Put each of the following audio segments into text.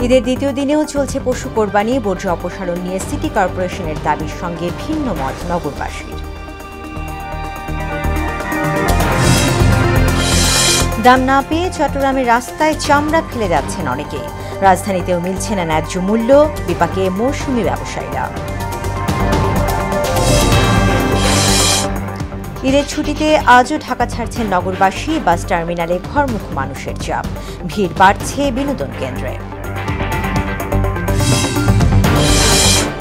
ঈদের দ্বিতীয় দিনেও চলছে পশু কোরবানি। বর্জ্য অপসারণ নিয়ে সিটি কর্পোরেশনের দাবির সঙ্গে ভিন্ন মত নগরবাসীর। দাম না পেয়ে চট্টগ্রামের রাস্তায় চামড়া ফেলে যাচ্ছেন অনেকেই। রাজধানীতেও মিলছে না ন্যায্য মূল্য, বিপাকে মৌসুমি ব্যবসায়ীরা। ঈদের ছুটিতে আজও ঢাকা ছাড়ছেন নগরবাসী। বাস টার্মিনালে ঘরমুখ মানুষের চাপ, ভিড় বাড়ছে বিনোদন কেন্দ্রে।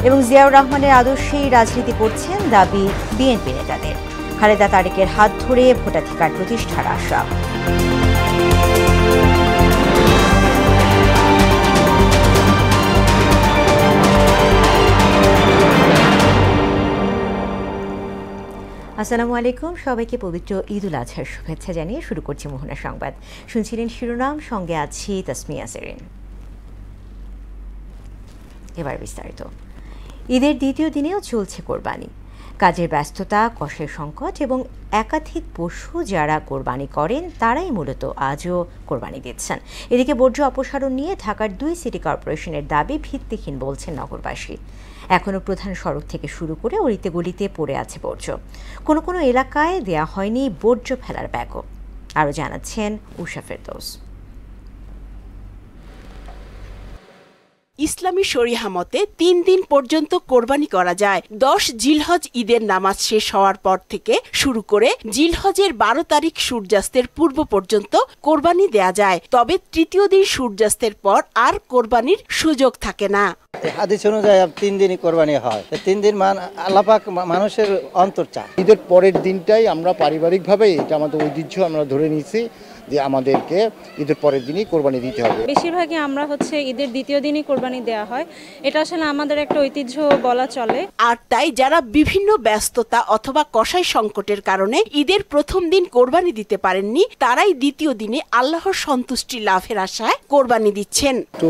এবং জিয়াউর রহমানের আদর্শেই রাজনীতি করছেন দাবি বিএনপি নেতাদের। খালেদা তারেকের হাত ধরে ভোটাধিকার প্রতিষ্ঠার আশা। আসসালামু আলাইকুম, সবাইকে পবিত্র ঈদ উল আজহার শুভেচ্ছা জানিয়ে শুরু করছি মোহনা সংবাদ। শুনছিলেন শিরোনাম, সঙ্গে আছি তাসমিয়া সেরিন। এবার বিস্তারিত। ঈদের দ্বিতীয় দিনেও চলছে কোরবানি। কাজের ব্যস্ততা, কষের সংকট এবং একাধিক পশু যারা কোরবানি করেন তারাই মূলত আজও কোরবানি দিচ্ছেন। এদিকে বর্জ্য অপসারণ নিয়ে ঢাকার 2 সিটি কর্পোরেশনের দাবি ভিত্তিহীন বলছেন নগরবাসী। এখনও প্রধান সড়ক থেকে শুরু করে অলিতে গলিতে পড়ে আছে বর্জ্য। কোনো কোনো এলাকায় দেয়া হয়নি বর্জ্য ফেলার ব্যাগও। আরও জানাচ্ছেন উষা ফেরদৌস। ইসলামী শরিয়া মতে 3 দিন পর্যন্ত কোরবানি করা যায়। 10 জিলহজ ঈদের নামাজ শেষ হওয়ার পর থেকে শুরু করে জিলহজের 12 তারিখ সূর্যাস্তের পূর্ব পর্যন্ত কোরবানি দেয়া যায়। তবে তৃতীয় দিন সূর্যাস্তের পর আর কোরবানির সুযোগ থাকে না। হাদিস অনুযায়ী 3 দিনই কোরবানি হয়। 3 দিন আল্লাহ পাক মানুষের অন্তর চায়। ঈদের পরের দিনটাই আমরা পারিবারিকভাবে, এটা আমাদের ঐতিহ্য, আমরা ধরে নিয়েছি যে আমাদেরকে ঈদের পরের দিনই কোরবানি দিতে হবে। বেশিরভাগই আমরা ঈদের দ্বিতীয় দিনই কোরবানি দেওয়া হয়। এটা আসলে আমাদের একটা ঐতিহ্য বলা চলে। আর তাই যারা বিভিন্ন ব্যস্ততা অথবা কষাই সংকটের কারণে ঈদের প্রথম দিন কোরবানি দিতে পারেননি, তারাই দ্বিতীয় দিনে আল্লাহর সন্তুষ্টি লাভের আশায় কোরবানি দিচ্ছেন। একটু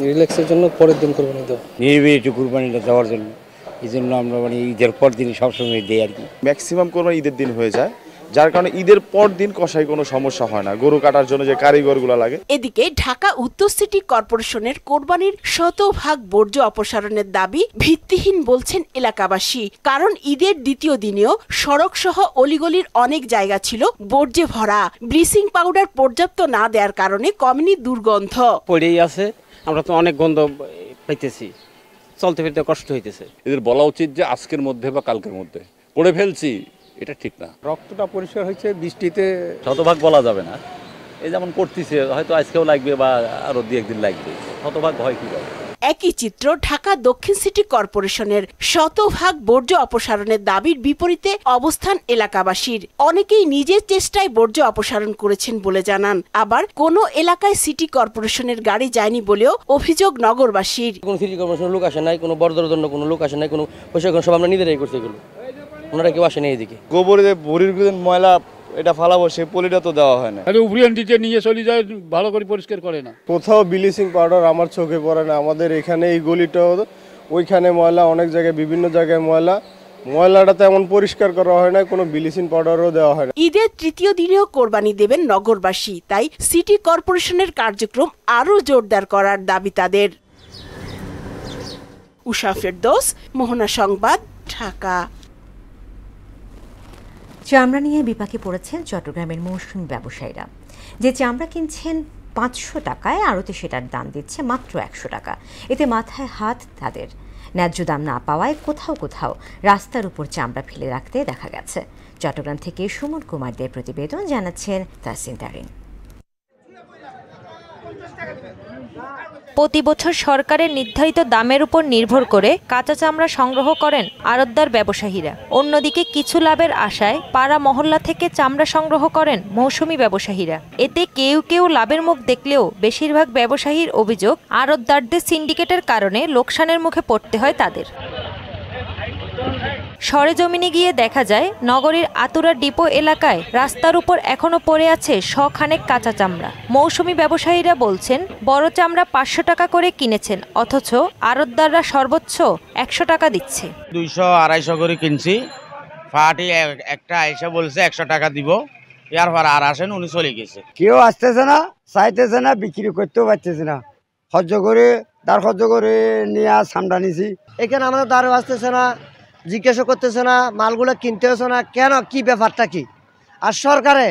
রিল্যাক্সের জন্য পরের দিন কোরবানি দেওয়া, নিরিবিলি একটু কোরবানিটা দেওয়ার জন্য, এই জন্য আমরা ঈদের পর দিন সবসময় দিই আর কি। ম্যাক্সিমাম কোরবানি ঈদের দিন হয়ে যায়, যার কারণে ঈদের পর দিন কষাই কোনো সমস্যা হয় না, গরু কাটার জন্য যে কারিগরগুলো লাগে। এদিকে ঢাকা উত্তর সিটি কর্পোরেশনের কোরবানির 100% বর্জ্য অপসারণের দাবি ভিত্তিহীন বলছেন এলাকাবাসী। কারণ ঈদের দ্বিতীয় দিনেও সড়ক সহ অলিগলির অনেক জায়গা ছিল বর্জ্যে ভরা। ব্লিচিং পাউডার পর্যাপ্ত না দেওয়ার কারণে কমেনি দুর্গন্ধ। পড়েই আছে, আমরা তো অনেক গন্ধ পাইতেছি, চলতে ফিরতে কষ্ট হইতেছে। এদের বলা উচিত যে আজকের মধ্যে বা কালকের মধ্যে করে ফেলছি, এটা ঠিক না। রক্তটা পরিষ্কার হয়েছে, বৃষ্টিতে শতভাগ বলা যাবে না। এই যেমন করতেছে, হয়তো আজকেও লাগবে বা আরো 2-1 দিন লাগবে, শতভাগ হয় কি হবে। একই চিত্র ঢাকা দক্ষিণ সিটি কর্পোরেশনের 100% বর্জ্য অপসারণের দাবির বিপরীতে অবস্থান এলাকাবাসীর। অনেকেই নিজের চেষ্টায় বর্জ্য অপসারণ করেছেন বলে জানান। আবার কোনো এলাকায় সিটি কর্পোরেশনের গাড়ি যায়নি বলেও অভিযোগ নগরবাসীর। কোনো সিটি কর্পোরেশনের লোক আসে নাই, কোনো বর্জ্যের জন্য কোনো লোক আসে নাই, কোনো পয়সা সব আমরা নিজেরাই করতে গেল, ওনারা কেউ আসে নাই। এদিকে গোবরে ভরির ময়লা এটা ফালাবো, সেই পলিটা তো দেওয়া হয় না। উপরিয়ান্তিতে নিয়ে চলে যায়, ভালো করে পরিষ্কার করে না। কোথাও ব্লিচিং পাউডার আমার চোখে পড়ে না। আমাদের এখানে এই গলিটাও, ওইখানে ময়লা, অনেক জায়গায় বিভিন্ন জায়গায় ময়লাটা তেমন পরিষ্কার করা হয় না, কোনো ব্লিচিং পাউডারও দেওয়া হয় না। ঈদের তৃতীয় দিনেও কোরবানি দেবেন নগরবাসী, তাই সিটি কর্পোরেশনের কার্যক্রম আরও জোরদার করার দাবি তাদের। উষা ফেরদৌস, মোহনা সংবাদ, ঢাকা। চামড়া নিয়ে বিপাকে পড়েছেন চট্টগ্রামের মৌসুমি ব্যবসায়ীরা। যে চামড়া কিনছেন 500 টাকায়, আড়তে সেটার দাম দিচ্ছে মাত্র 100 টাকা। এতে মাথায় হাত তাদের। ন্যায্য দাম না পাওয়ায় কোথাও কোথাও রাস্তার উপর চামড়া ফেলে রাখতে দেখা গেছে। চট্টগ্রাম থেকে সুমন কুমার দের প্রতিবেদন, জানাচ্ছেন তাসিন তারিন। প্রতি বছর সরকারের নির্ধারিত দামের উপর নির্ভর করে কাঁচা চামড়া সংগ্রহ করেন আড়তদার ব্যবসায়ীরা। অন্যদিকে কিছু লাভের আশায় পাড়া মহল্লা থেকে চামড়া সংগ্রহ করেন মৌসুমি ব্যবসায়ীরা। এতে কেউ কেউ লাভের মুখ দেখলেও বেশিরভাগ ব্যবসায়ীর অভিযোগ আড়তদারদের সিন্ডিকেটের কারণে লোকসানের মুখে পড়তে হয় তাদের। সরেজমিনে গিয়ে দেখা যায় নগরীর আতুরা ডিপো এলাকায় রাস্তার উপর এখনো পড়ে আছে শখানেক কাঁচা চামড়া। মৌসুমি ব্যবসায়ীরা বলছেন বড় চামড়া 500 টাকা করে কিনেছেন, অথচ আড়তদাররা সর্বোচ্চ 100 টাকা দিচ্ছে। 200-250 করে কিনছি, ফাটি একটা এসে বলছে 100 টাকা দিব, এর পর আর আসেন উনি চলে গেছে। কেউ আসতেছে না, চাইতেছে না, বিক্রি করতেও পারতেছে না। খরচ করে দাঁড় খরচ করে নিয়ে সামটা নিছি। এখানে আমাদের দাঁড় আসতেছে না, জিজ্ঞাসা করতেছে না, মালগুলো কিনতে হচ্ছে না, কেন, কি ব্যাপারটা কি? আর সরকারে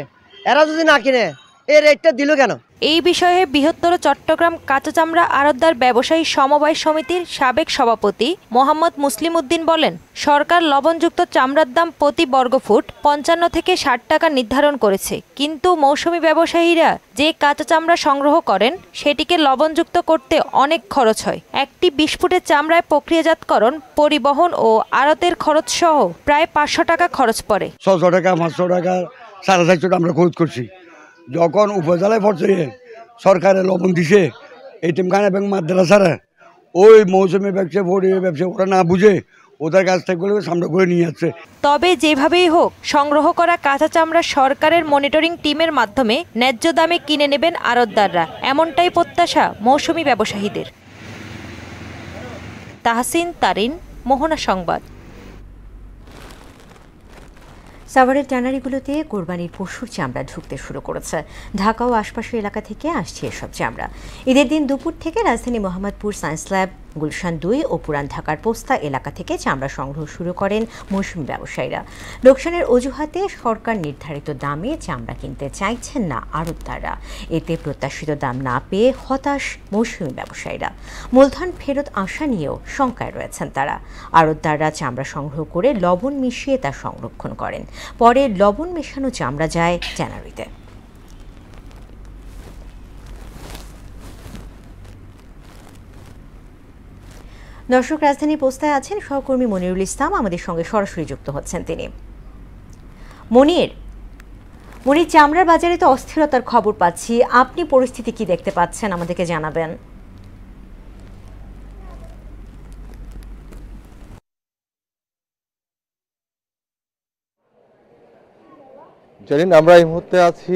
এরা যদি না কিনে এই রেটটা দিল কেন? এই বিষয়ে বৃহত্তর চট্টগ্রাম কাঁচা চামড়া আড়তদার ব্যবসায়ী সমবায় সমিতির সাবেক সভাপতি মোহাম্মদ মুসলিম উদ্দিন বলেন, সরকার লবণযুক্ত চামড়ার দাম প্রতি বর্গফুট 55 থেকে 60 টাকা নির্ধারণ করেছে, কিন্তু মৌসুমী ব্যবসায়ীরা যে কাঁচা চামড়া সংগ্রহ করেন সেটিকে লবণযুক্ত করতে অনেক খরচ হয়। একটি 20 ফুটের চামড়ায় প্রক্রিয়াজাতকরণ, পরিবহন ও আড়তের খরচ সহ প্রায় 500 টাকা খরচ পড়ে। 600 টাকা 500 টাকা 450 টাকা আমরা খরচ করছি। যখন উপজেলায় পড়ছে সরকারে লবণ দিছে এতিমখানা এবং মাদ্রাসারা ওই মৌসুমী ব্যবসা ব্যবসা ওরা না বুঝে ওদের কাছ থেকে সামনে করে নিয়ে যাচ্ছে। তবে যেভাবেই হোক সংগ্রহ করা কাঁচা চামড়া সরকারের মনিটরিং টিমের মাধ্যমে ন্যায্য দামে কিনে নেবেন আড়তদাররা, এমনটাই প্রত্যাশা মৌসুমী ব্যবসায়ীদের। তাহসিন তারিন, মোহনা সংবাদ। সাভারের ট্যানারিগুলোতে কোরবানির পশুর চামড়া ঢুকতে শুরু করেছে। ঢাকা ও আশপাশের এলাকা থেকে আসছে এসব চামড়া। ঈদের দিন দুপুর থেকে রাজধানী মোহাম্মদপুর, সায়েন্স ল্যাব, গুলশান 2 ও পুরান ঢাকার পোস্তা এলাকা থেকে চামড়া সংগ্রহ শুরু করেন মৌসুমী ব্যবসায়ীরা। লোকসানের অজুহাতে সরকার নির্ধারিত দামে চামড়া কিনতে চাইছেন না আড়তদাররা। এতে প্রত্যাশিত দাম না পেয়ে হতাশ মৌসুমী ব্যবসায়ীরা। মূলধন ফেরত আসা নিয়েও শঙ্কায় রয়েছেন তারা। আড়তদাররা চামড়া সংগ্রহ করে লবণ মিশিয়ে তা সংরক্ষণ করেন, পরে লবণ মেশানো চামড়া যায় ট্যানারিতে। দর্শক, রাজধানী পোস্তায় আছেন সহকর্মী মনিরুল ইসলাম, আমাদের সঙ্গে সরাসরি যুক্ত হচ্ছেন তিনি। মনির, চামড়ার বাজারে তো অস্থিরতার খবর পাচ্ছি, আপনি পরিস্থিতি কি দেখতে পাচ্ছেন আমাদেরকে জানাবেন। জানেন, আমরা এই মুহূর্তে আছি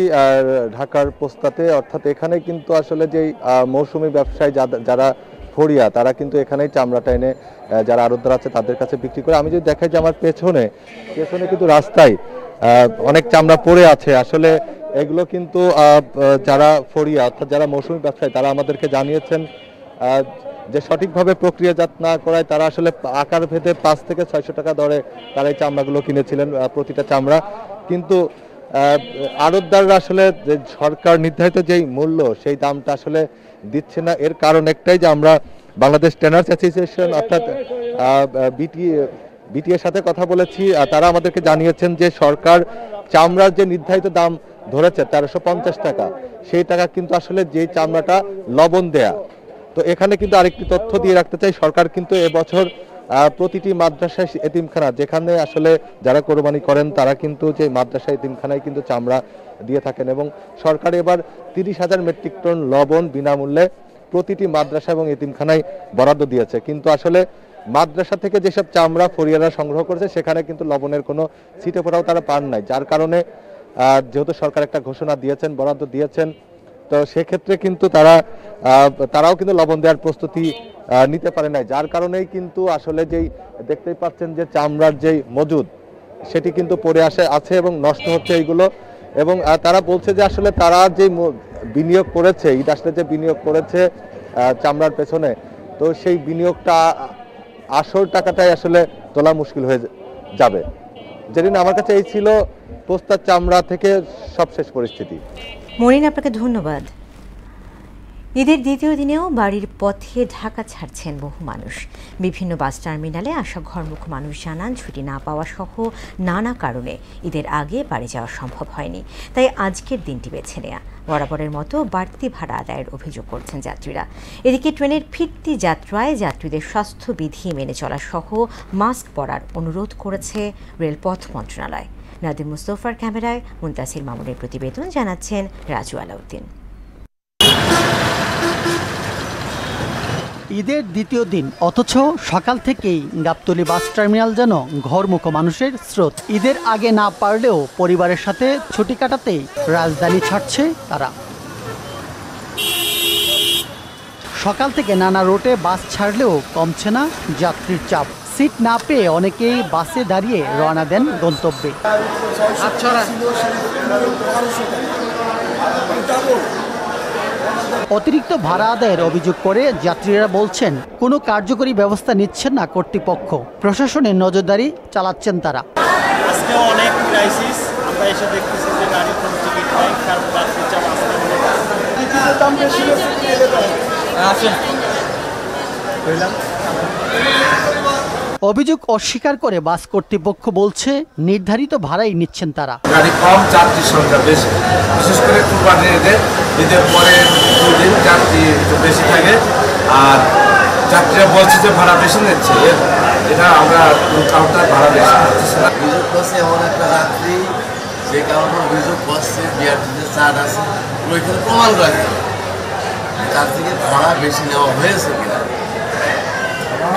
ঢাকার পোস্তাতে, অর্থাৎ এখানে কিন্তু আসলে যেই মৌসুমী ব্যবসায়ী যারা ফড়িয়া, তারা কিন্তু এখানেই চামড়াটা এনে যারা আড়তদার আছে তাদের কাছে বিক্রি করে। আমি যদি দেখাই যে আমার পেছনে কিন্তু রাস্তায় অনেক চামড়া পড়ে আছে। আসলে এগুলো কিন্তু যারা ফড়িয়া অর্থাৎ যারা মৌসুমী ব্যবসায়ী তারা আমাদেরকে জানিয়েছেন যে সঠিকভাবে প্রক্রিয়াজাত না করায় তারা আসলে আকার ভেদে 5 থেকে 600 টাকা দরে তারা এই চামড়াগুলো কিনেছিলেন প্রতিটা চামড়া। কিন্তু আড়তদাররা আসলে যে সরকার নির্ধারিত যেই মূল্য সেই দামটা আসলে দিচ্ছে না। এর কারণ একটাই যে আমরা বাংলাদেশ ট্যানার্স অ্যাসোসিয়েশন অর্থাৎ বিটিএর সাথে কথা বলেছি, তারা আমাদেরকে জানিয়েছেন যে সরকার চামড়ার যে নির্ধারিত দাম ধরেছে 1350 টাকা, সেই টাকা কিন্তু আসলে যে চামড়াটা লবণ দেয়া। তো এখানে কিন্তু আরেকটি তথ্য দিয়ে রাখতে চাই, সরকার কিন্তু এবছর প্রতিটি মাদ্রাসা এতিমখানা যেখানে আসলে যারা কোরবানি করেন তারা কিন্তু যে মাদ্রাসা এতিমখানায় কিন্তু চামড়া দিয়ে থাকেন, এবং সরকার এবার 30,000 মেট্রিক টন লবণ বিনামূল্যে প্রতিটি মাদ্রাসা এবং এতিমখানায় বরাদ্দ দিয়েছে। কিন্তু আসলে মাদ্রাসা থেকে যেসব চামড়া ফরিয়ারা সংগ্রহ করেছে সেখানে কিন্তু লবণের কোনো ছিটে ফোঁটাও তারা পান নাই, যার কারণে যেহেতু সরকার একটা ঘোষণা দিয়েছেন, বরাদ্দ দিয়েছেন, তো সেক্ষেত্রে কিন্তু তারাও কিন্তু লবণ দেওয়ার প্রস্তুতি নিতে পারে নাই, যার কারণেই কিন্তু আসলে যেই দেখতেই পাচ্ছেন যে চামড়ার যেই মজুদ সেটি কিন্তু পড়ে আছে এবং নষ্ট হচ্ছে এইগুলো। এবং তারা বলছে যে আসলে তারা যে বিনিয়োগ করেছে, ঈদ আসলে যে বিনিয়োগ করেছে চামড়ার পেছনে, তো সেই বিনিয়োগটা আসল টাকাটাই আসলে তোলা মুশকিল হয়ে যাবে। যেদিন আমার কাছে এই ছিল পোস্তার চামড়া থেকে সবশেষ পরিস্থিতি। মনিন, আপনাকে ধন্যবাদ। ঈদের দ্বিতীয় দিনেও বাড়ির পথে ঢাকা ছাড়ছেন বহু মানুষ। বিভিন্ন বাস টার্মিনালে আসা ঘরমুখ মানুষ জানান ছুটি না পাওয়া সহ নানা কারণে ঈদের আগে বাড়ি যাওয়া সম্ভব হয়নি, তাই আজকের দিনটি বেছে নেওয়া। বরাবরের মতো বাড়তি ভাড়া আদায়ের অভিযোগ করছেন যাত্রীরা। এদিকে ট্রেনের ফিরতি যাত্রায় যাত্রীদের স্বাস্থ্যবিধি মেনে চলা সহ মাস্ক পরার অনুরোধ করেছে রেলপথ মন্ত্রণালয়। নাদিম মুস্তফার ক্যামেরায় মুনতাসির মামুনের প্রতিবেদন, জানাচ্ছেন রাজু আলাউদ্দিন। ঈদের দ্বিতীয় দিন, অথচ সকাল থেকেই গাবতলী বাস টার্মিনাল যেন ঘরমুখ মানুষের স্রোত। ঈদের আগে না পারলেও পরিবারের সাথে ছুটি কাটাতে রাজধানী ছাড়ছে তারা। সকাল থেকে নানা রুটে বাস ছাড়লেও কমছে না যাত্রীর চাপ। সিট না পেয়ে অনেকেই বাসে দাঁড়িয়ে রওনা দেন গন্তব্যে। অতিরিক্ত ভাড়া আদায়ের অভিযোগ করে যাত্রীরা বলছেন কোনো কার্যকরী ব্যবস্থা নিচ্ছেন না কর্তৃপক্ষ। প্রশাসনের নজরদারি চালাচ্ছেন তারা। আজকে অনেক ক্রাইসিস, আমরা এসে দেখতেছি যে গাড়ি কোনো টিকিট নাই, কারণ যাত্রীর চাপ আসতে অভিযোগ অস্বীকার করে বাস কর্তৃপক্ষ বলছে নির্ধারিত ভাড়াই নিচ্ছেন তারা। গাড়ি কম, যাত্রীর সংখ্যা বেশি, বিশেষ করে কুরবানির ঈদের পরে 2 দিন যাত্রী একটু বেশি থাকে। আর যাত্রীরা বলছে যে ভাড়া বেশি নিচ্ছে, এটা আমরা কাউন্টার ভাড়া বেশি নিচ্ছি না। অভিযোগ করছে এমন একটা যাত্রী যে কারণে অভিযোগ করছে বিআরটিতে চার্জ আছে, ওইখানে প্রমাণ রাখে তার থেকে ভাড়া বেশি নেওয়া হয়েছে কিনা।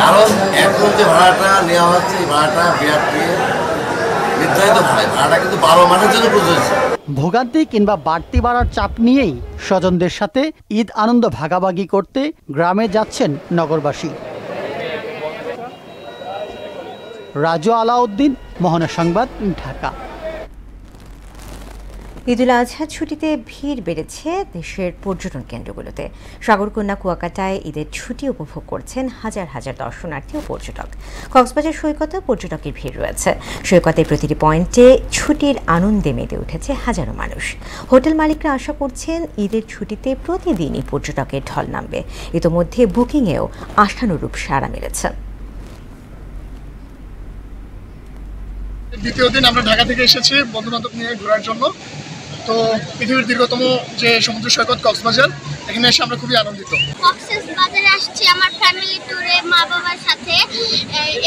কারণ এখন যে ভাড়াটা নেওয়া হচ্ছে এই ভাড়াটা বিআরটি নির্ধারিত ভাড়াটা কিন্তু 12 মাসের জন্য প্রযোজ্য। ভোগান্তি কিংবা বাড়তি ভাড়ার চাপ নিয়েই স্বজনদের সাথে ঈদ আনন্দ ভাগাভাগি করতে গ্রামে যাচ্ছেন নগরবাসী। রাজু আলাউদ্দিন, মোহনা সংবাদ, ঢাকা। ঈদুল আজহার ছুটিতে ভিড় বেড়েছে দেশের পর্যটন কেন্দ্রগুলোতে। সাগরকন্যা কুয়াকাটায় ঈদের ছুটি উপভোগ করছেন হাজার হাজার দর্শনার্থী ও পর্যটক। কক্সবাজার সৈকতে পর্যটকের ভিড় রয়েছে। সৈকতের প্রতিটি পয়েন্টে ছুটির আনন্দে মেতে উঠেছে হাজারো মানুষ। হোটেল মালিকরা আশা করছেন ঈদের ছুটিতে প্রতিদিনই পর্যটকের ঢল নামবে। ইতোমধ্যে বুকিংয়েও আশানুরূপ সাড়া মিলেছে। দ্বিতীয় দিন আমরা ঢাকা থেকে এসেছি বন্ধুবান্ধব নিয়ে ঘোরার জন্য। তো পৃথিবীর দীর্ঘতম যে সমুদ্র সৈকত কক্সবাজার, এখানে এসে আমরা খুবই আনন্দিত। কক্সবাজারে আসছি আমার ফ্যামিলি ট্যুরে মা বাবার সাথে,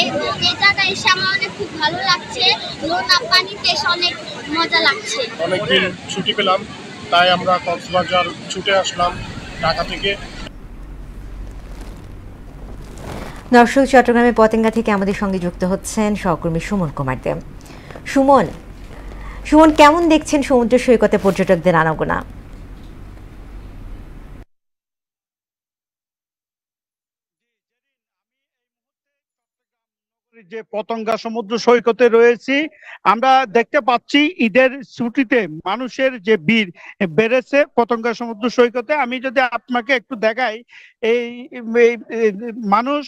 এবং এই জায়গায় এসে আমার অনেক খুব ভালো লাগছে। নোনা পানিতে এসে অনেক মজা লাগছে। অনেকদিন ছুটি পেলাম, তাই আমরা কক্সবাজার ছুটে আসলাম ঢাকা থেকে। দর্শক, চট্টগ্রামের পতেঙ্গা থেকে আমাদের সঙ্গে যুক্ত হচ্ছেন সহকর্মী সুমন কুমার দেব। সুমন, কেমন দেখছেন সমুদ্র সৈকতে পর্যটকদের আনাগোনা? যে পতেঙ্গা সমুদ্র সৈকতে রয়েছি, আমরা দেখতে পাচ্ছি ঈদের ছুটিতে মানুষের যে ভিড় বেড়েছে পতেঙ্গা সমুদ্র সৈকতে। আমি যদি আপনাকে একটু দেখাই, এই মানুষ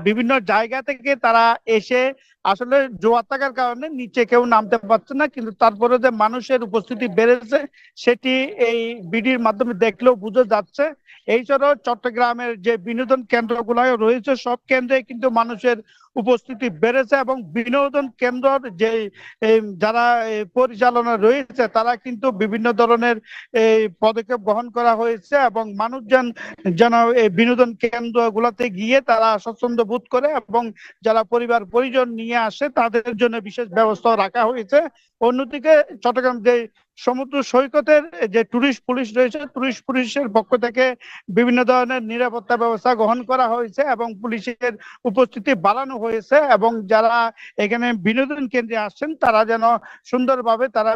বিভিন্ন জায়গা থেকে তারা এসে আসলে জোয়ার থাকার কারণে নিচে কেউ নামতে পারছে না, কিন্তু তারপরে যে মানুষের উপস্থিতি বেড়েছে সেটি এই ভিডিওর মাধ্যমে দেখলেও বোঝা যাচ্ছে। এছাড়াও চট্টগ্রামের যে বিনোদন কেন্দ্রগুলো রয়েছে সব কেন্দ্রে কিন্তু মানুষের উপস্থিতি বেড়েছে, এবং বিনোদন কেন্দ্র যে যারা পরিচালনা রয়েছে তারা কিন্তু বিভিন্ন ধরনের পদক্ষেপ গ্রহণ করা হয়েছে, এবং মানুষজন যেন এই বিনোদন কেন্দ্রগুলোতে গিয়ে তারা স্বচ্ছন্দ বোধ করে, এবং যারা পরিবার পরিজন নিয়ে আসে তাদের জন্য বিশেষ ব্যবস্থা রাখা হয়েছে। অন্যদিকে চট্টগ্রাম যে সমুদ্র সৈকতের যে টুরিস্ট পুলিশ রয়েছে, টুরিস্ট পুলিশের পক্ষ থেকে বিভিন্ন ধরনের নিরাপত্তা ব্যবস্থা গ্রহণ করা হয়েছে এবং পুলিশের উপস্থিতি বাড়ানো হয়েছে, এবং যারা এখানে বিনোদন কেন্দ্রে আসছেন তারা যেন সুন্দরভাবে তারা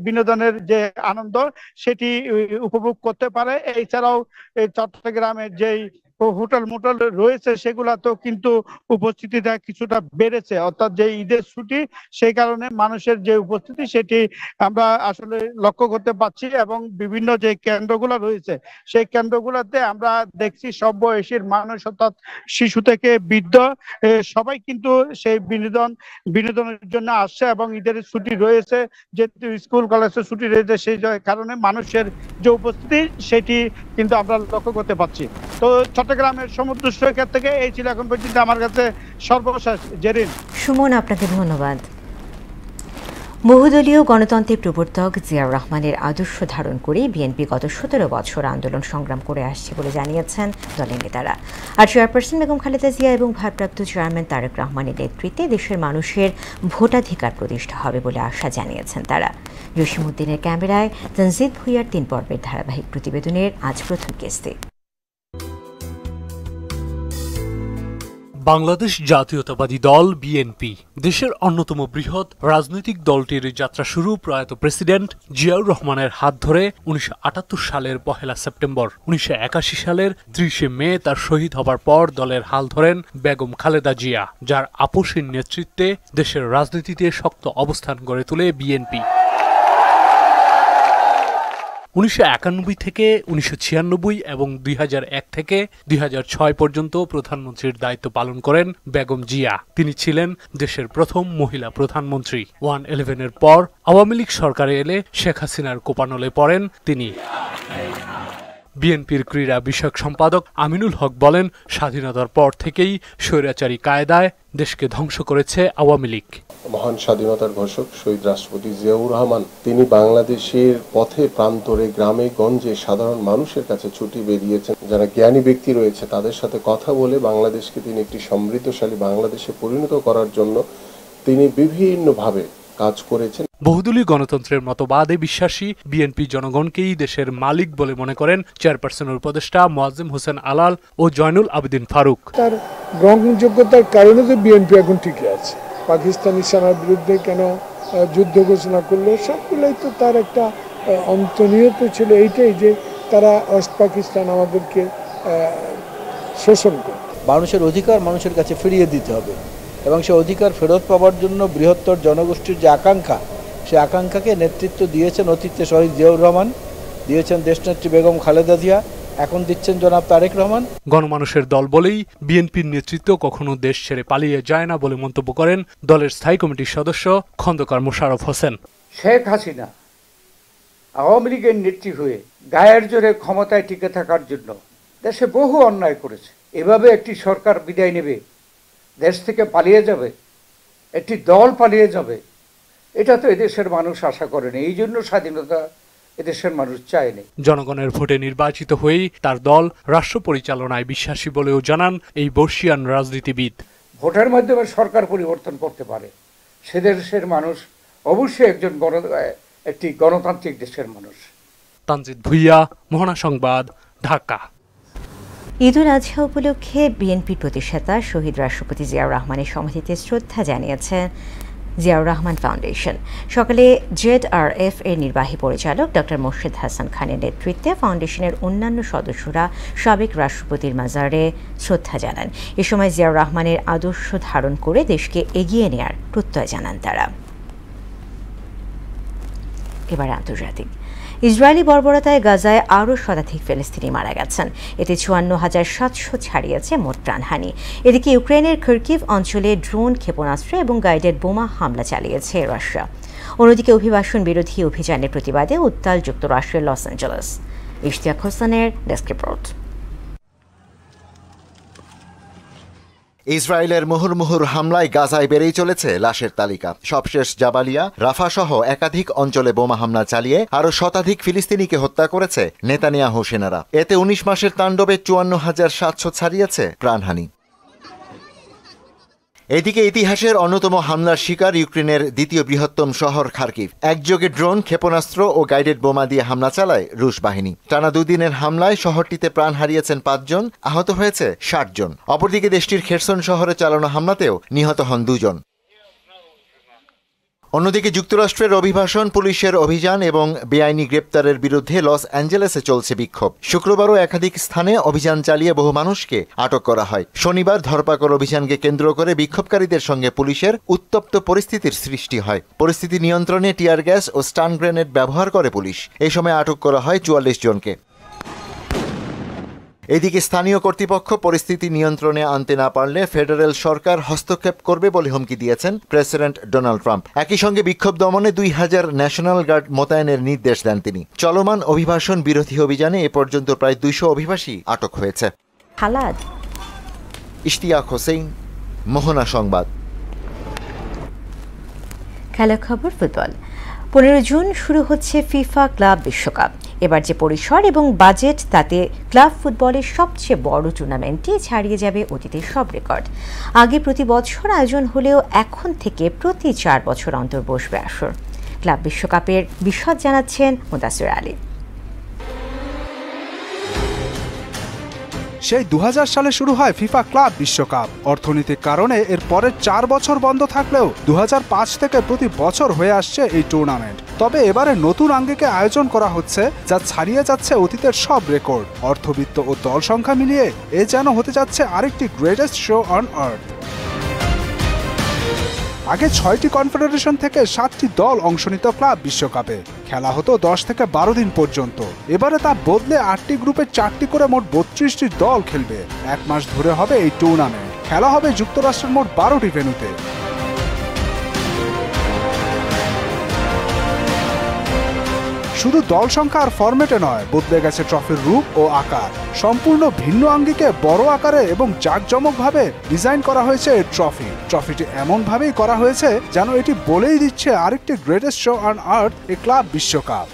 বিনোদনের যে আনন্দ সেটি উপভোগ করতে পারে। এছাড়াও চট্টগ্রামের যেই হোটেল মোটেল রয়েছে সেগুলাতেও কিন্তু উপস্থিতিটা কিছুটা বেড়েছে, অর্থাৎ যে ঈদের ছুটি সেই কারণে মানুষের যে উপস্থিতি সেটি আমরা আসলে লক্ষ্য করতে পারছি। এবং বিভিন্ন যে কেন্দ্রগুলো রয়েছে সেই কেন্দ্রগুলোতে আমরা দেখছি সব বয়সীর মানুষ, অর্থাৎ শিশু থেকে বৃদ্ধ সবাই কিন্তু সেই বিনোদনের জন্য আসছে, এবং ঈদের ছুটি রয়েছে যেহেতু স্কুল কলেজের ছুটি রয়েছে সেই কারণে মানুষের যে উপস্থিতি সেটি কিন্তু আমরা লক্ষ্য করতে পারছি। তো চট্টগ্রামের সমুদ্র সৈকত থেকে এই ছিল এখন পর্যন্ত আমার কাছে সর্বশেষ। জেরিন, সুমন, আপনাকে ধন্যবাদ। বহুদলীয় গণতন্ত্রের প্রবর্তক জিয়াউর রহমানের আদর্শ ধারণ করে বিএনপি গত 17 বছর আন্দোলন সংগ্রাম করে আসছে বলে জানিয়েছেন দলের নেতারা। আর চেয়ারপারসন বেগম খালেদা জিয়া এবং ভারপ্রাপ্ত চেয়ারম্যান তারেক রহমানের নেতৃত্বে দেশের মানুষের ভোটাধিকার প্রতিষ্ঠা হবে বলে আশা জানিয়েছেন তারা। জসিমউদ্দিনের ক্যামেরায় তনজিদ ভুইয়ার 3 পর্বের ধারাবাহিক প্রতিবেদনের আজ প্রথম কিস্তি। বাংলাদেশ জাতীয়তাবাদী দল বিএনপি দেশের অন্যতম বৃহৎ রাজনৈতিক দলটির যাত্রা শুরু প্রয়াত প্রেসিডেন্ট জিয়াউর রহমানের হাত ধরে 1978 সালের 1 সেপ্টেম্বর। 1981 সালের 30 মে তার শহীদ হবার পর দলের হাল ধরেন বেগম খালেদা জিয়া, যার আপসীন নেতৃত্বে দেশের রাজনীতিতে শক্ত অবস্থান গড়ে তোলে বিএনপি। 1991 থেকে 1996 এবং 2001 থেকে 2006 পর্যন্ত প্রধানমন্ত্রীর দায়িত্ব পালন করেন বেগম জিয়া। তিনি ছিলেন দেশের প্রথম মহিলা প্রধানমন্ত্রী। 1/11-এর পর আওয়ামী লীগ সরকারে এলে শেখ হাসিনার কোপানলে পড়েন তিনি। বিএনপির ক্রীড়া বিষয়ক সম্পাদক আমিনুল হক বলেন, স্বাধীনতার পর থেকেই স্বৈরাচারী কায়দায় দেশকে ধ্বংস করেছে আওয়ামী লীগ। মহান স্বাধীনতার ঘোষক শহীদ রাষ্ট্রপতি জিয়াউর রহমান তিনি বাংলাদেশের পথে প্রান্তরে গ্রামে গঞ্জে সাধারণ মানুষের কাছে ছুটি বেরিয়েছেন। যারা জ্ঞানী ব্যক্তি রয়েছে তাদের সাথে কথা বলে বাংলাদেশকে তিনি একটি সমৃদ্ধশালী বাংলাদেশে পরিণত করার জন্য তিনি বিভিন্নভাবে কাজ করেছেন। বহুদলীয় গণতন্ত্রের মতবাদে বিশ্বাসী বিএনপি জনগণকেই দেশের মালিক বলে মনে করেন চেয়ারপারসনের উপদেষ্টা মোয়াজ্জেম হোসেন আলাল ও জয়নুল আবেদিন ফারুক। তার গ্রহণযোগ্যতার কারণে তো বিএনপি এখন ঠিকই আছে। পাকিস্তানি সেনার বিরুদ্ধে কেন যুদ্ধ ঘোষণা করলো, সবগুলোই তো তার একটা অন্তর্নিহিত ছিল এইটাই যে তারা ওয়েস্ট পাকিস্তান আমাদেরকে শোষণ করে। মানুষের অধিকার মানুষের কাছে ফিরিয়ে দিতে হবে এবং সে অধিকার ফেরত পাওয়ার জন্য বৃহত্তর জনগোষ্ঠীর যে আকাঙ্ক্ষা, সে আকাঙ্ক্ষাকে নেতৃত্ব দিয়েছেন অতীতে শহীদ জিয়াউর রহমান, দিয়েছেন দেশনেত্রী বেগম খালেদা জিয়া, এখন দিচ্ছেন জনাব তারেক রহমান। গণমানুষের দল বলেই বিএনপির নেতৃত্ব কখনো দেশ ছেড়ে পালিয়ে যায় না বলে মন্তব্য করেন দলের স্থায়ী কমিটির সদস্য খন্দকার মোশাররফ হোসেন। শেখ হাসিনা আওয়ামী লীগের নেত্রী হয়ে গায়ের জোরে ক্ষমতায় টিকে থাকার জন্য দেশে বহু অন্যায় করেছে। এভাবে একটি সরকার বিদায় নেবে, দেশ থেকে পালিয়ে যাবে, একটি দল পালিয়ে যাবে, এটা তো এদেশের মানুষ আশা করেনি। এই জন্য স্বাধীনতা এদেশের মানুষ চায়নি। জনগণের ভোটে নির্বাচিত হয়েই তার দল রাষ্ট্র পরিচালনায় বিশ্বাসী বলেও জানান এই বর্ষিয়ান রাজনীতিবিদ। ভোটের মাধ্যমে সরকার পরিবর্তন করতে পারে, সে দেশের মানুষ অবশ্যই একটি গণতান্ত্রিক দেশের মানুষ। তানজিদ ভুইয়া, মোহনা সংবাদ, ঢাকা। ঈদুল আজহা উপলক্ষে বিএনপির প্রতিষ্ঠাতা শহীদ রাষ্ট্রপতি জিয়াউর রহমানের সমাধিতে শ্রদ্ধা জানিয়েছেন জিয়াউর রহমান ফাউন্ডেশন। সকালে ZRF এর নির্বাহী পরিচালক ডক্টর মোর্শেদ হাসান খানের নেতৃত্বে ফাউন্ডেশনের অন্যান্য সদস্যরা সাবেক রাষ্ট্রপতির মাজারে শ্রদ্ধা জানান। এ সময় জিয়াউর রহমানের আদর্শ ধারণ করে দেশকে এগিয়ে নেয়ার প্রত্যয় জানান তারা। এবার আন্তর্জাতিক। ইসরায়েলি বর্বরতায় গাজায় আরও শতাধিক ফিলিস্তিনি মারা গেছেন। এতে ৫৪,৭০০ ছাড়িয়েছে মোট প্রাণহানি। এদিকে ইউক্রেনের খার্কিভ অঞ্চলে ড্রোন, ক্ষেপণাস্ত্র এবং গাইডেড বোমা হামলা চালিয়েছে রাশিয়া। অন্যদিকে অভিবাসন বিরোধী অভিযানের প্রতিবাদে উত্তাল যুক্তরাষ্ট্রের লস অ্যাঞ্জেলেস। ইশতিয়াক হোসেনের ডেস্ক রিপোর্ট। ইসরায়েলের মুহুর্মুহুর হামলায় গাজায় বেড়েই চলেছে লাশের তালিকা। সবশেষ জাবালিয়া, রাফা সহ একাধিক অঞ্চলে বোমা হামলা চালিয়ে আরও শতাধিক ফিলিস্তিনিকে হত্যা করেছে নেতানিয়াহু সেনারা। এতে ১৯ মাসের তাণ্ডবে ৫৪,৭০০ ছাড়িয়েছে প্রাণহানি। এদিকে ইতিহাসের অন্যতম হামলার শিকার ইউক্রেনের দ্বিতীয় বৃহত্তম শহর খার্কিভ। একযোগে ড্রোন, ক্ষেপণাস্ত্র ও গাইডেড বোমা দিয়ে হামলা চালায় রুশ বাহিনী। টানা দুদিনের হামলায় শহরটিতে প্রাণ হারিয়েছেন ৫ জন, আহত হয়েছে ৬০ জন। অপরদিকে দেশটির খেরসন শহরে চালানো হামলাতেও নিহত হন ২ জন। অন্যদিকে যুক্তরাষ্ট্রের অভিবাসন, পুলিশের অভিযান এবং বেআইনি গ্রেপ্তারের বিরুদ্ধে লস অ্যাঞ্জেলেসে চলছে বিক্ষোভ। শুক্রবারও একাধিক স্থানে অভিযান চালিয়ে বহু মানুষকে আটক করা হয়। শনিবার ধরপাকড় অভিযানকে কেন্দ্র করে বিক্ষোভকারীদের সঙ্গে পুলিশের উত্তপ্ত পরিস্থিতির সৃষ্টি হয়। পরিস্থিতি নিয়ন্ত্রণে টিয়ার গ্যাস ও স্টান গ্রেনেড ব্যবহার করে পুলিশ। এই সময় আটক করা হয় ৪৪ জনকে। এদিকে স্থানীয় কর্তৃপক্ষ পরিস্থিতি নিয়ন্ত্রণে আনতে না পারলে ফেডারেল সরকার হস্তক্ষেপ করবে বলে হুমকি দিয়েছেন প্রেসিডেন্ট ডোনাল্ড ট্রাম্প। একই সঙ্গে বিক্ষোভ দমনে ২,০০০ ন্যাশনাল গার্ড মোতায়েনের নির্দেশ দেন তিনি। চলমান অভিবাসন বিরোধী অভিযানে এ পর্যন্ত প্রায় ২০০ অভিবাসী আটক হয়েছে। ইশতিয়াক হোসেন, মোহনা সংবাদ। খেলা খবর ফুটবল। ১৫ জুন শুরু হচ্ছে ফিফা ক্লাব বিশ্বকাপ। এবার যে পরিসর এবং বাজেট, তাতে ক্লাব ফুটবলের সবচেয়ে বড় টুর্নামেন্টটি ছাড়িয়ে যাবে অতীতের সব রেকর্ড। আগে প্রতি বছর আয়োজন হলেও এখন থেকে প্রতি ৪ বছর অন্তর বসবে আসর। ক্লাব বিশ্বকাপের বিশদ জানাচ্ছেন মুদাসির আলী। সেই ২০০০ সালে শুরু হয় ফিফা ক্লাব বিশ্বকাপ। অর্থনৈতিক কারণে এর পরের ৪ বছর বন্ধ থাকলেও ২০০৫ থেকে প্রতি বছর হয়ে আসছে এই টুর্নামেন্ট। তবে এবারে নতুন আঙ্গিকে আয়োজন করা হচ্ছে, যা ছাড়িয়ে যাচ্ছে অতীতের সব রেকর্ড। অর্থবিত্ত ও দল সংখ্যা মিলিয়ে এ যেন হতে যাচ্ছে আরেকটি গ্রেটেস্ট শো অন আর্থ। আগে ৬টি কনফেডারেশন থেকে ৭টি দল অংশ নিত ক্লাব বিশ্বকাপে, খেলা হতো 10 থেকে 12 দিন পর্যন্ত। এবারে তা বদলে 8টি গ্রুপে 4টি করে মোট 32টি দল খেলবে। 1 মাস ধরে হবে এই টুর্নামেন্ট। খেলা হবে যুক্তরাষ্ট্রের মোট 12টি ভেন্যুতে। শুধু দল সংখ্যা আর ফরম্যাটে নয়, বদলে গেছে ট্রফির রূপ ও আকার। সম্পূর্ণ ভিন্ন আঙ্গিকে বড় আকারে এবং জাঁকজমকভাবে ডিজাইন করা হয়েছে এই ট্রফিটি এমনভাবেই করা হয়েছে যেন এটি বলেই দিচ্ছে আরেকটি greatest show on earth, A club বিশ্বকাপ।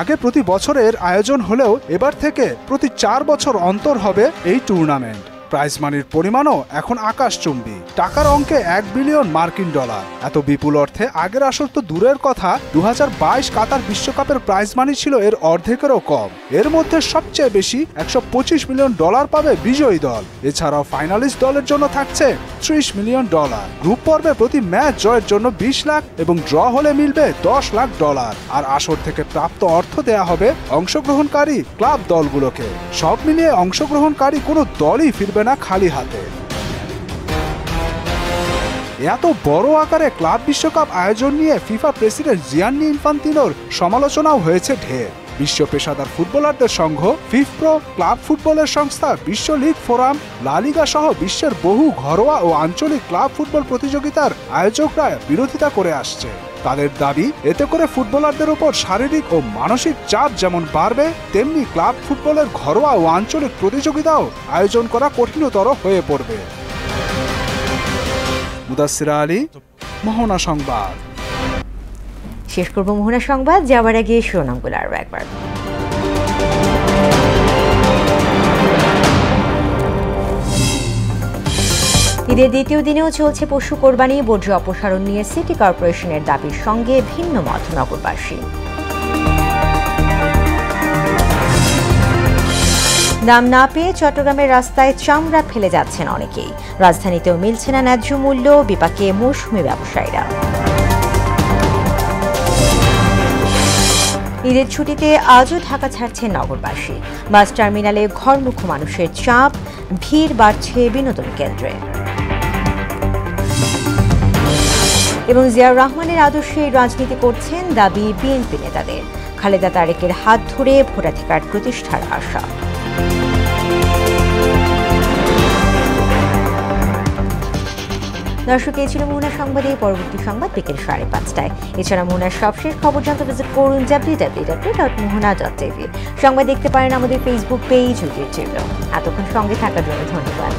আগে প্রতি বছরের আয়োজন হলেও এবার থেকে প্রতি 4 বছর অন্তর হবে এই টুর্নামেন্ট। প্রাইজ মানির পরিমাণও এখন আকাশচুম্বী। টাকার অঙ্কে $1 বিলিয়ন মার্কিন। এত বিপুল অর্থে আগের আসর তো দূরের কথা, 2022 কাতার বিশ্বকাপের প্রাইজ মানি ছিল এর অর্ধেকেরও কম। এর মধ্যে সবচেয়ে বেশি $125 মিলিয়ন পাবে বিজয়ী দল। এছাড়াও ফাইনালিস্ট দলের জন্য থাকছে $30 মিলিয়ন। গ্রুপ পর্বে প্রতি ম্যাচ জয়ের জন্য 20 লাখ এবং ড্র হলে মিলবে $10 লাখ। আর আসর থেকে প্রাপ্ত অর্থ দেয়া হবে অংশগ্রহণকারী ক্লাব দলগুলোকে। সব মিলিয়ে অংশগ্রহণকারী কোনো দলই ফিরবে না খালি হাতে। এত বড় আকারে ক্লাব বিশ্বকাপ আয়োজন নিয়ে ফিফা প্রেসিডেন্ট জিয়ান্নি ইনফান্তিনোর সমালোচনাও হয়েছে ঢের। বিশ্ব পেশাদার ফুটবলারদের সংঘ, ফিফপ্রো, ক্লাব ফুটবলের সংস্থা, বিশ্ব লীগ ফোরাম, লা লিগা সহ বিশ্বের বহু ঘরোয়া ও আঞ্চলিক ক্লাব ফুটবল প্রতিযোগিতার আয়োজকরা বিরোধিতা করে আসছে। তাদের দাবি, এতে করে ফুটবলারদের উপর শারীরিক ও মানসিক চাপ যেমন বাড়বে, তেমনি ক্লাব ফুটবলের ঘরোয়া ও আঞ্চলিক প্রতিযোগিতাও আয়োজন করা কঠিনতর হয়ে পড়বে। মুদাসসিরা আলী, মোহনা সংবাদ। শেষ করব মোহনা সংবাদ, যাওয়ার আগে শিরোনামগুলো আরও একবার। ঈদের দ্বিতীয় দিনেও চলছে পশু কোরবানি। বর্জ্য অপসারণ নিয়ে সিটি কর্পোরেশনের দাবির সঙ্গে ভিন্ন মত নগরবাসী। দাম না পেয়ে চট্টগ্রামের রাস্তায় চামড়া ফেলে যাচ্ছেন অনেকেই। রাজধানীতেও মিলছে না ন্যায্য মূল্য, বিপাকে মৌসুমী ব্যবসায়ীরা। ঈদের ছুটিতে আজও ঢাকা ছাড়ছেন নগরবাসী। বাস টার্মিনালে ঘরমুখো মানুষের চাপ, ভিড় বাড়ছে বিনোদন কেন্দ্রে। এবং জিয়াউর রহমানের আদর্শে রাজনীতি করছেন দাবি বিএনপি নেতাদের। খালেদা তারেকের হাত ধরে ভোটাধিকার প্রতিষ্ঠার আশা। দর্শক, এই ছিল মোহনা সংবাদে। পরবর্তী সংবাদ বিকেল 5:30টায়। এছাড়া মোহনার সবশেষ খবর জানতে ভিজিট করুন www.mohana.tv। সংবাদ দেখতে পারেন আমাদের ফেসবুক পেজ ও ইউটিউবে। এতক্ষণ সঙ্গে থাকার জন্য ধন্যবাদ।